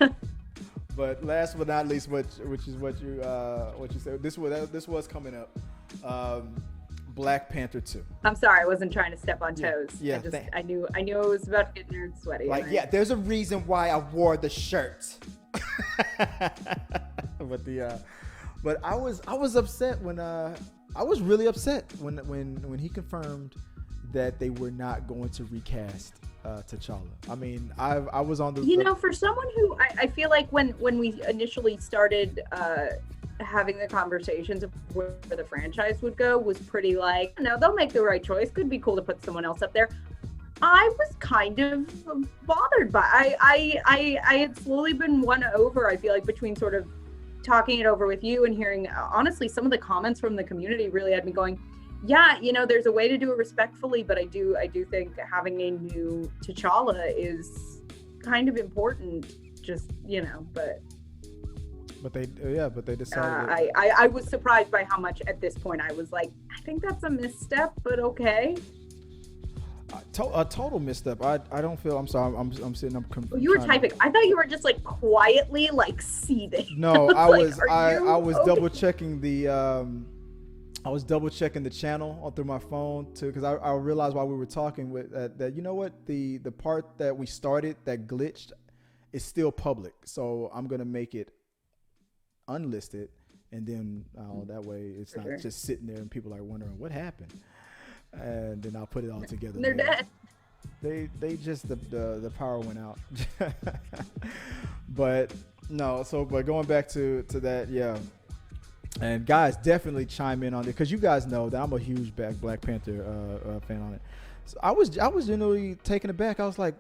you. But last but not least, which is what you said, this was coming up. Black Panther 2. I'm sorry, I wasn't trying to step on toes. Yeah. I knew it was about to get nerd sweaty. Like, yeah, there's a reason why I wore the shirt. But I was upset when I was really upset when he confirmed that they were not going to recast T'Challa. I mean, I was on the for someone who I feel like when we initially started having the conversations of where the franchise would go was pretty like, no, they'll make the right choice. Could be cool to put someone else up there. I was kind of bothered by I had slowly been won over, I feel like, between sort of talking it over with you and hearing honestly some of the comments from the community really had me going, yeah, there's a way to do it respectfully, but I do think having a new T'Challa is kind of important, just but they decided. I was surprised by how much at this point I was like, I think that's a misstep, but okay. A total misstep. I don't feel. I'm sorry. I'm sitting up. You were typing. I thought you were just like quietly like seething. No, I was double checking the. I was double checking the channel through my phone too, because I realized while we were talking with that you know what, the part that we started that glitched is still public, so I'm gonna make it unlisted, and then that way it's not just sitting there and people are wondering what happened, and then I'll put it all together. They're dead. They just the power went out. But going back to that, yeah. And guys, definitely chime in on it, because you guys know that I'm a huge Black Panther fan on it. So I was generally taken aback. I was like,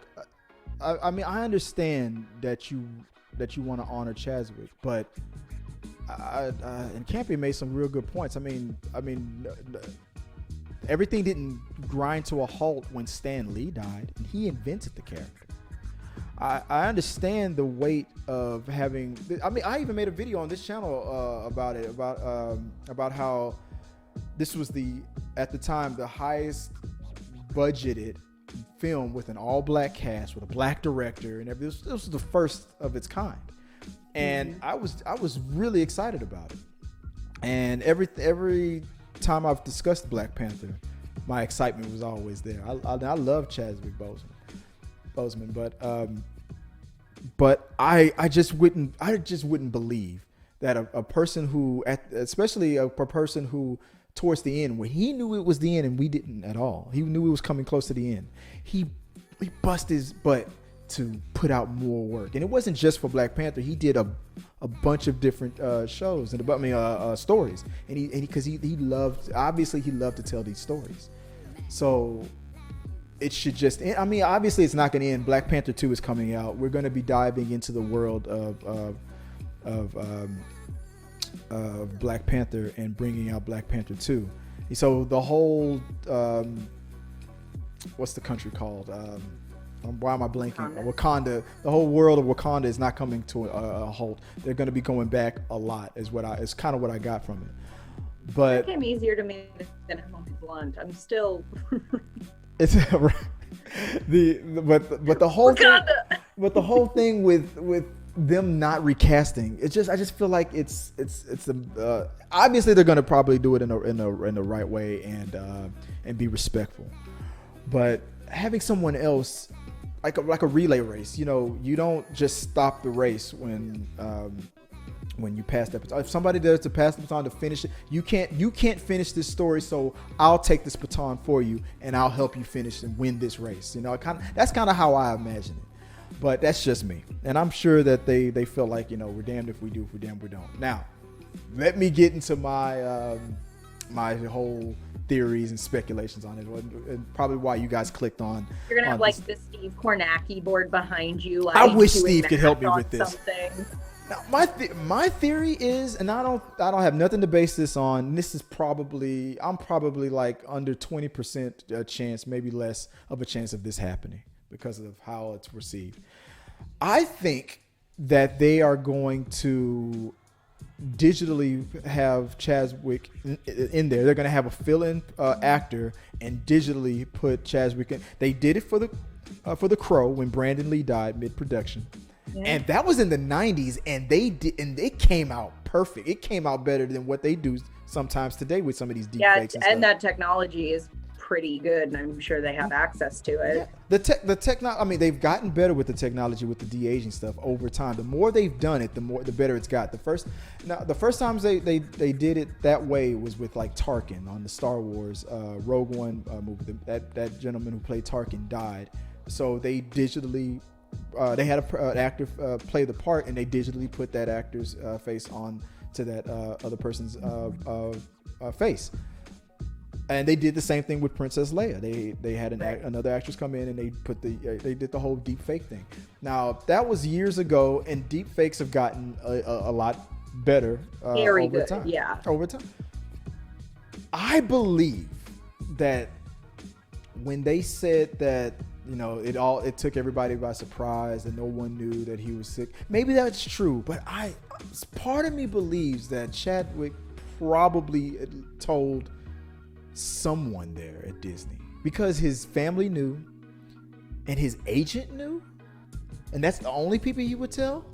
I mean, I understand that you want to honor Chadwick, but and Campy made some real good points. I mean, everything didn't grind to a halt when Stan Lee died, and he invented the character. I understand the weight of having. I mean, I even made a video on this channel about it, about how this was at the time the highest budgeted film with an all-black cast with a black director and everything. This was the first of its kind, and I was really excited about it. And every time I've discussed Black Panther, my excitement was always there. I love Chadwick Boseman, but I just wouldn't believe that a person who, especially a person who towards the end, when he knew it was the end and we didn't at all, he knew it was coming close to the end, he bust his butt to put out more work. And it wasn't just for Black Panther. He did a bunch of different shows and stories, and because he loved to tell these stories. So it should just end. I mean, obviously it's not going to end. Black Panther 2 is coming out. We're going to be diving into the world of Black Panther and bringing out Black Panther 2. So the whole what's the country called? Why am I blanking? Wakanda. The whole world of Wakanda is not coming to a halt. They're going to be going back a lot. Is kind of what I got from it. But it became easier to me than Emily Blunt. I'm still. It's the whole thing with them not recasting. I just feel like it's obviously they're going to probably do it in the right way and be respectful. But having someone else like a relay race, you don't just stop the race when you pass that baton. If somebody does to pass the baton to finish it, you can't finish this story, so I'll take this baton for you and I'll help you finish and win this race. That's kind of how I imagine it. But that's just me, and I'm sure that they feel like we're damned if we do, if we're damned we don't. Now, let me get into my my whole theories and speculations on it, and probably why you guys clicked on. You're gonna have like the Steve Kornacki board behind you. Like, I wish Steve could help me with this. Something. Now, my theory is, and I don't have nothing to base this on. This is I'm probably like under 20% chance, maybe less of a chance of this happening because of how it's received. I think that they are going to digitally have Chadwick in there. They're going to have a fill-in actor and digitally put Chadwick in. They did it for the Crow when Brandon Lee died mid-production. And that was in the 90s, and it came out perfect. It came out better than what they do sometimes today with some of these deep fakes. And that technology is pretty good, and I'm sure they have access to it. Yeah. The technology, I mean, they've gotten better with the technology with the de-aging stuff over time. The more they've done it, the better it's got. The first times they did it that way was with like Tarkin on the Star Wars Rogue One movie. That gentleman who played Tarkin died, so they digitally they had an actor play the part, and they digitally put that actor's face on to that other person's face. And they did the same thing with Princess Leia. They had another actress come in, and they did the whole deep fake thing. Now that was years ago, and deep fakes have gotten a lot better over time. Yeah, over time. I believe that when they said that, you know, it took everybody by surprise and no one knew that he was sick. Maybe that's true, but part of me believes that Chadwick probably told someone there at Disney, because his family knew and his agent knew, and that's the only people he would tell.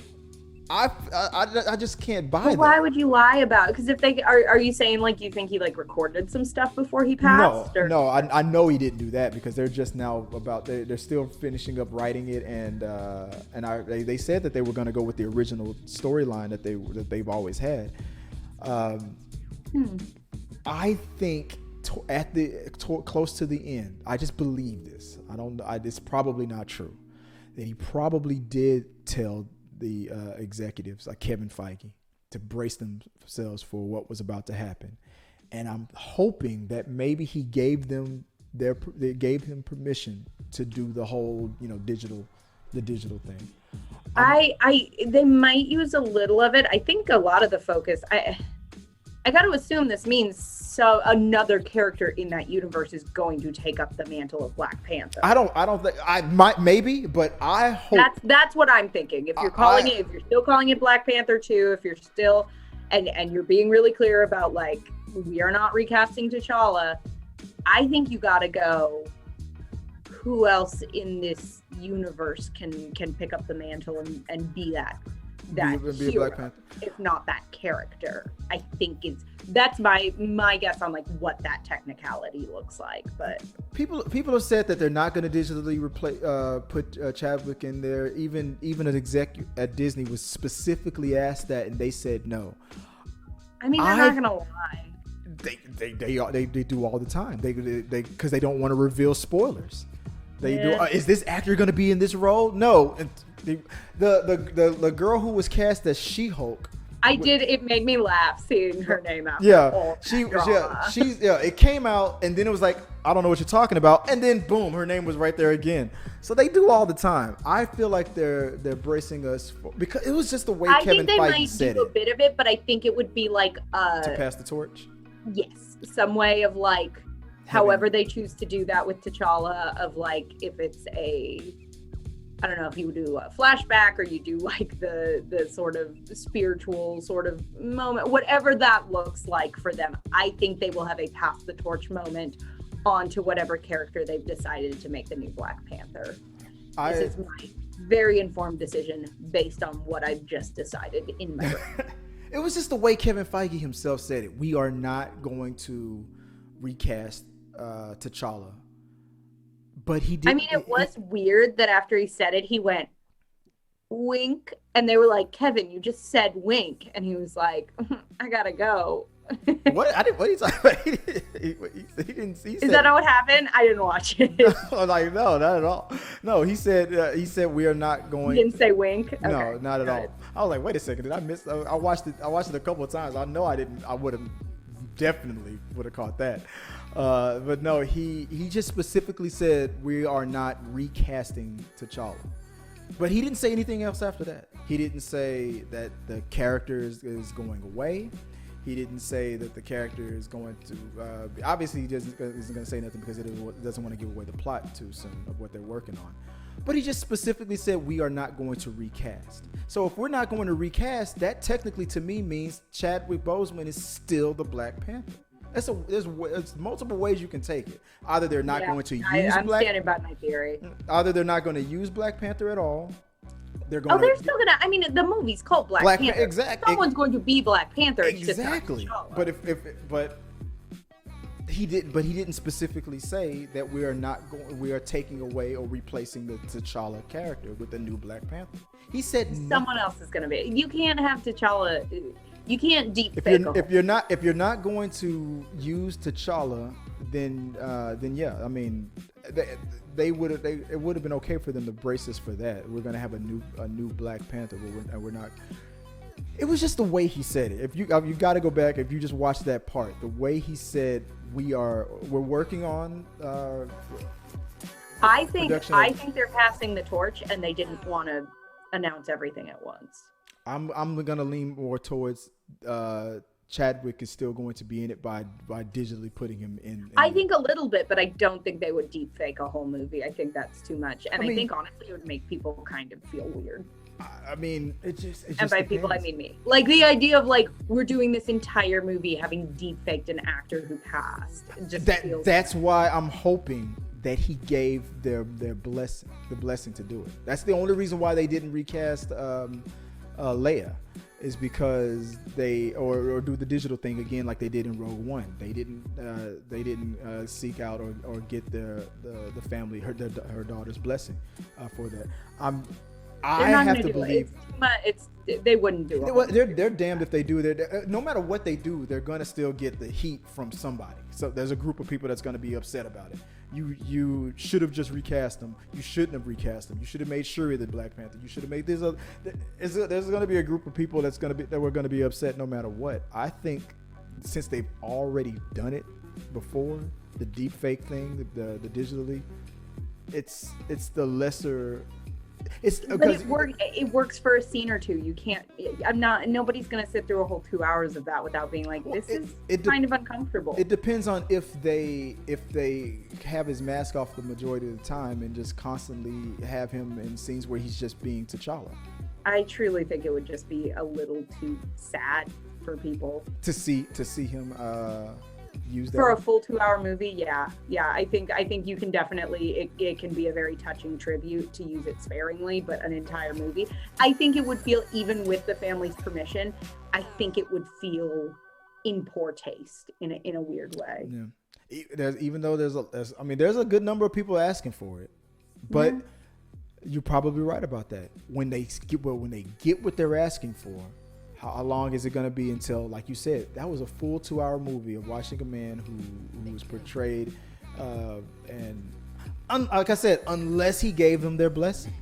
I just can't buy that. Why would you lie about it? Because if they are you saying like you think he like recorded some stuff before he passed? No, I know he didn't do that, because they're just now they're still finishing up writing it, and they said that they were going to go with the original storyline that they've always had. I think close to the end, I just believe this. I don't know. It's probably not true. That he probably did tell the executives like Kevin Feige to brace themselves for what was about to happen, and I'm hoping that maybe he gave them they gave him permission to do the whole, you know, digital thing. They might use a little of it. I think a lot of the focus, I got to assume this means so another character in that universe is going to take up the mantle of Black Panther. I don't think I might, maybe, but I hope that's what I'm thinking. If you're if you're still calling it Black Panther 2, if you're still and you're being really clear about like, we are not recasting T'Challa, I think you got to go, who else in this universe can pick up the mantle and be that be hero, Black Panther, if not that character. I think that's my guess on like what that technicality looks like. But people have said that they're not going to digitally put Chadwick in there. Even an exec at Disney was specifically asked that, and they said no. I mean, they're not going to lie. They do all the time. They because they don't want to reveal spoilers. They do. Is this actor going to be in this role? No. The girl who was cast as She-Hulk. It made me laugh seeing her name out. Yeah, it came out, and then it was like, I don't know what you're talking about, and then boom, her name was right there again. So they do all the time. I feel like they're bracing us because it was just the way Kevin Feige said it. I think they might do a bit of it, but I think it would be like to pass the torch. Yes, some way of like, however they choose to do that with T'Challa, of like, if it's I don't know if you would do a flashback or you do like the sort of spiritual sort of moment, whatever that looks like for them. I think they will have a pass the torch moment onto whatever character they've decided to make the new Black Panther. This is my very informed decision based on what I've just decided in my brain. It was just the way Kevin Feige himself said it. We are not going to recast T'Challa. But he did. I mean, it was weird that after he said it, he went, wink. And they were like, Kevin, you just said wink. And he was like, I gotta go. What are you talking about? He didn't see. Is that not what happened? I didn't watch it. No, like, no, not at all. No, he said we are not going. He didn't say wink? Okay, no, not at all. I was like, wait a second, did I miss? I watched it a couple of times. I know I didn't. I would have definitely caught that. But no, he just specifically said we are not recasting T'Challa. But he didn't say anything else after that. He didn't say that the character is going away. He didn't say that the character is going to. Obviously, he isn't going to say nothing because it doesn't want to give away the plot too soon of what they're working on. But he just specifically said we are not going to recast. So if we're not going to recast, that technically to me means Chadwick Boseman is still the Black Panther. There's multiple ways you can take it. Either they're not going to use I'm standing by my theory. Either they're not going to use Black Panther at all, they're going. Oh, they're still gonna. I mean, the movie's called Black Panther. Exactly. Someone's going to be Black Panther. It's exactly. Just not T'Challa. But he didn't specifically say that we are taking away or replacing the T'Challa character with a new Black Panther. He said someone else is gonna be. You can't have T'Challa. You can't deep fake. If you're not going to use T'Challa, then yeah, I mean, it would have been okay for them to brace us for that. We're gonna have a new Black Panther, but we're not. It was just the way he said it. If you got to go back, if you just watch that part, the way he said we're working on. I think they're passing the torch, and they didn't want to announce everything at once. I'm gonna lean more towards Chadwick is still going to be in it by digitally putting him in. I think a little bit, but I don't think they would deep fake a whole movie. I think that's too much, and I think honestly it would make people kind of feel weird. I mean, it just and by depends. People I mean me. Like the idea of like we're doing this entire movie having deep faked an actor who passed. That's why I'm hoping that he gave their blessing, the blessing to do it. That's the only reason why they didn't recast Leia, is because they or do the digital thing again like they did in Rogue One. They didn't seek out or get the family her daughter's blessing for that. I have to believe they wouldn't do it. They're damned if they do. No matter what they do, they're gonna still get the heat from somebody. So there's a group of people that's gonna be upset about it. You should have just recast them. You shouldn't have recast them. You should have made sure that Black Panther. You should have made this. There's gonna be a group of people that were gonna be upset no matter what. I think since they've already done it before, the deep fake thing, the digitally, it's the lesser. But it works for a scene or two. You can't. Nobody's gonna sit through a whole 2 hours of that without being like, this is kind of uncomfortable. It depends on if they have his mask off the majority of the time and just constantly have him in scenes where he's just being T'Challa. I truly think it would just be a little too sad for people to see him use that for a full 2 hour movie. Yeah. I think you can definitely. It can be a very touching tribute to use it sparingly, but an entire movie. I think it would feel, even with the family's permission, I think it would feel in poor taste in a weird way. Yeah. There's a good number of people asking for it, but you're probably right about that. When they get what they're asking for. How long is it going to be until, like you said, that was a full 2 hour movie of watching a man who was portrayed, like I said, unless he gave them their blessing.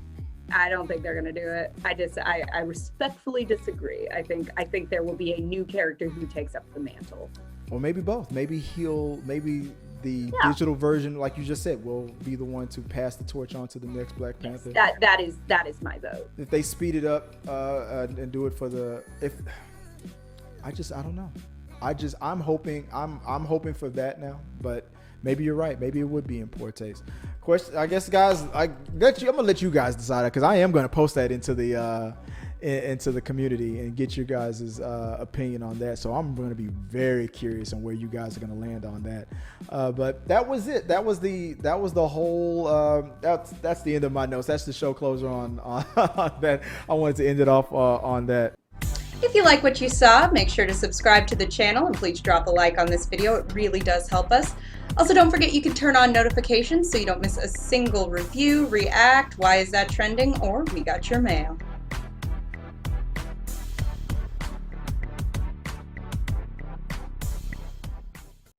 I don't think they're going to do it. I respectfully disagree. I think there will be a new character who takes up the mantle. Or maybe both. Maybe the digital version, like you just said, will be the one to pass the torch on to the next Black Panther. That is my vote. If they speed it up and do it for I don't know. I'm hoping for that now, but maybe you're right. Maybe it would be in poor taste. Question, I guess, guys. I'm gonna let you guys decide, because I am gonna post that into the community and get your guys' opinion on that. So I'm going to be very curious on where you guys are going to land on that. But that was it. That was the whole. That's the end of my notes. That's the show closer on that. I wanted to end it off on that. If you like what you saw, make sure to subscribe to the channel and please drop a like on this video. It really does help us. Also, don't forget you can turn on notifications so you don't miss a single review, react, why is that trending, or we got your mail.